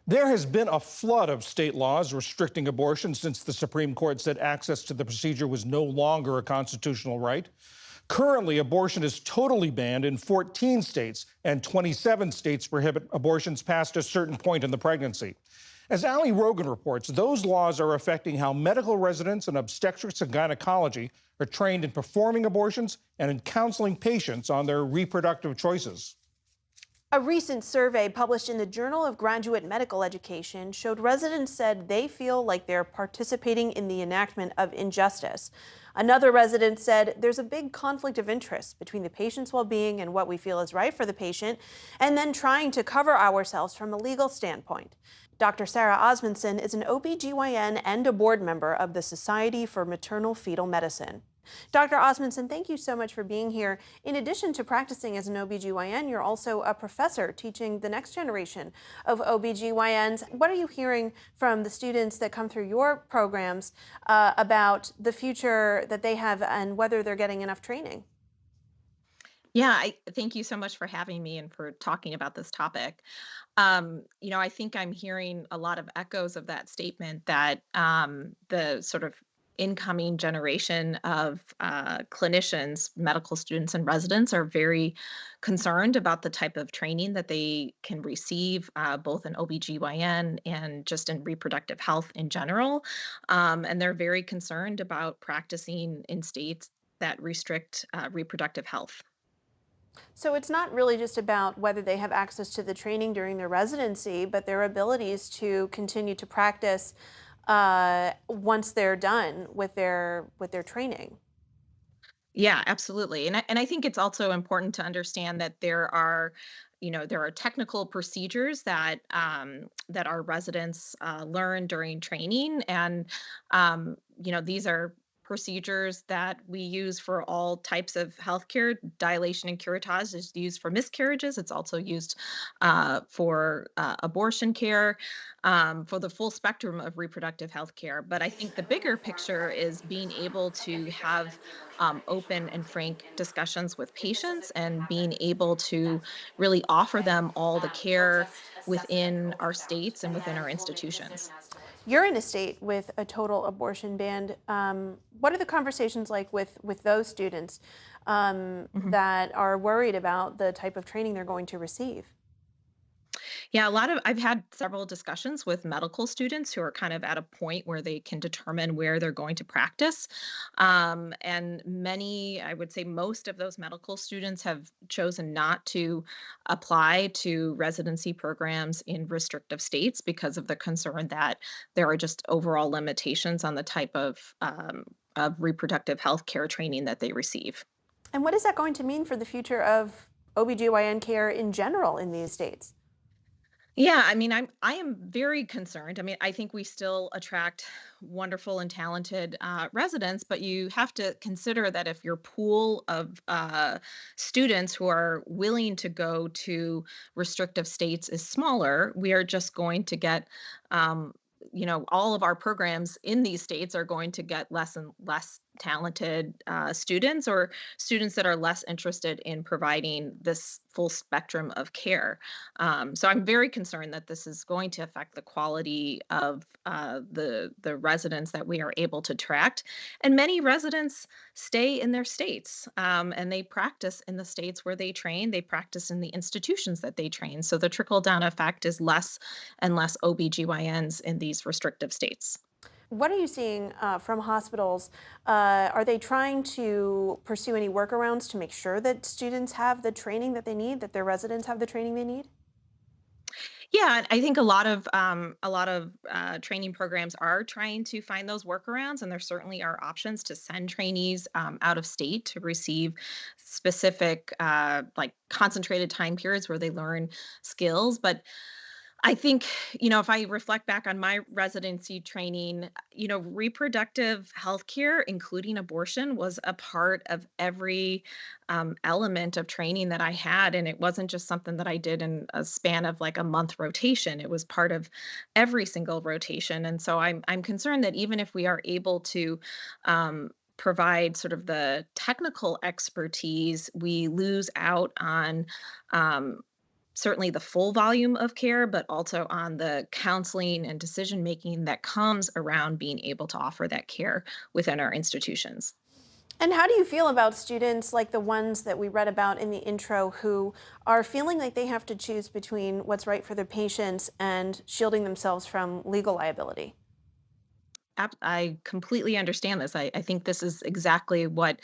There has been a flood of state laws restricting abortion since the Supreme Court said access to the procedure was no longer a constitutional right. Currently, abortion is totally banned in 14 states, and 27 states prohibit abortions past a certain point in the pregnancy. As Ali Rogan reports, those laws are affecting how medical residents in obstetrics and gynecology are trained in performing abortions and in counseling patients on their reproductive choices. A recent survey published in the Journal of Graduate Medical Education showed residents said they feel like they're participating in the enactment of injustice. Another resident said there's a big conflict of interest between the patient's well-being and what we feel is right for the patient, and then trying to cover ourselves from a legal standpoint. Dr. Sarah Osmundson is an OBGYN and a board member of the Society for Maternal Fetal Medicine. Dr. Osmundson, thank you so much for being here. In addition to practicing as an OBGYN, you're also a professor teaching the next generation of OBGYNs. What are you hearing from the students that come through your programs about the future that they have and whether they're getting enough training? Yeah, I thank you so much for having me and for talking about this topic. I think I'm hearing a lot of echoes of that statement that the sort of incoming generation of clinicians, medical students, and residents are very concerned about the type of training that they can receive, both in OBGYN and just in reproductive health in general. And they're very concerned about practicing in states that restrict reproductive health. So it's not really just about whether they have access to the training during their residency, but their abilities to continue to practice once they're done with their training. Yeah, absolutely. And I think it's also important to understand that there are technical procedures that our residents learn during training, and these are procedures that we use for all types of healthcare. Dilation and curettage is used for miscarriages. It's also used for abortion care, for the full spectrum of reproductive health care. But I think the bigger picture is being able to have open and frank discussions with patients and being able to really offer them all the care within our states and within our institutions. You're in a state with a total abortion ban. What are the conversations like with those students Mhm. that are worried about the type of training they're going to receive? Yeah, I've had several discussions with medical students who are kind of at a point where they can determine where they're going to practice. And many, I would say most of those medical students have chosen not to apply to residency programs in restrictive states because of the concern that there are just overall limitations on the type of reproductive health care training that they receive. And what is that going to mean for the future of OBGYN care in general in these states? Yeah, I mean, I am very concerned. I mean, I think we still attract wonderful and talented residents, but you have to consider that if your pool of students who are willing to go to restrictive states is smaller, we are just going to get um, all of our programs in these states are going to get less and less talented students, or students that are less interested in providing this full spectrum of care. So I'm very concerned that this is going to affect the quality of the residents that we are able to attract. And many residents stay in their states, and they practice in the states where they train. They practice in the institutions that they train. So the trickle down effect is less and less OBGYNs in these restrictive states. What are you seeing from hospitals? Are they trying to pursue any workarounds to make sure that students have the training that they need, that their residents have the training they need? Yeah, and I think a lot of training programs are trying to find those workarounds, and there certainly are options to send trainees out of state to receive specific, like concentrated time periods where they learn skills. But I think, if I reflect back on my residency training, reproductive health care, including abortion, was a part of every element of training that I had. And it wasn't just something that I did in a span of like a month rotation. It was part of every single rotation. And so I'm concerned that even if we are able to provide sort of the technical expertise, we lose out on um, certainly the full volume of care, but also on the counseling and decision making that comes around being able to offer that care within our institutions. And how do you feel about students like the ones that we read about in the intro who are feeling like they have to choose between what's right for their patients and shielding themselves from legal liability? I completely understand this. I think this is exactly what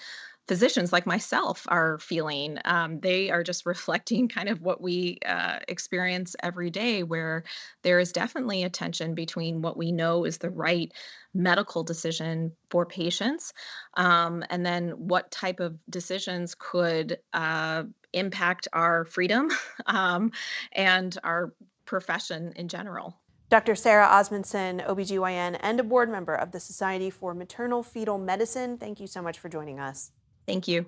physicians like myself are feeling. They are just reflecting kind of what we experience every day, where there is definitely a tension between what we know is the right medical decision for patients, and then what type of decisions could impact our freedom um, and our profession in general. Dr. Sarah Osmundson, OBGYN and a board member of the Society for Maternal Fetal Medicine, thank you so much for joining us. Thank you.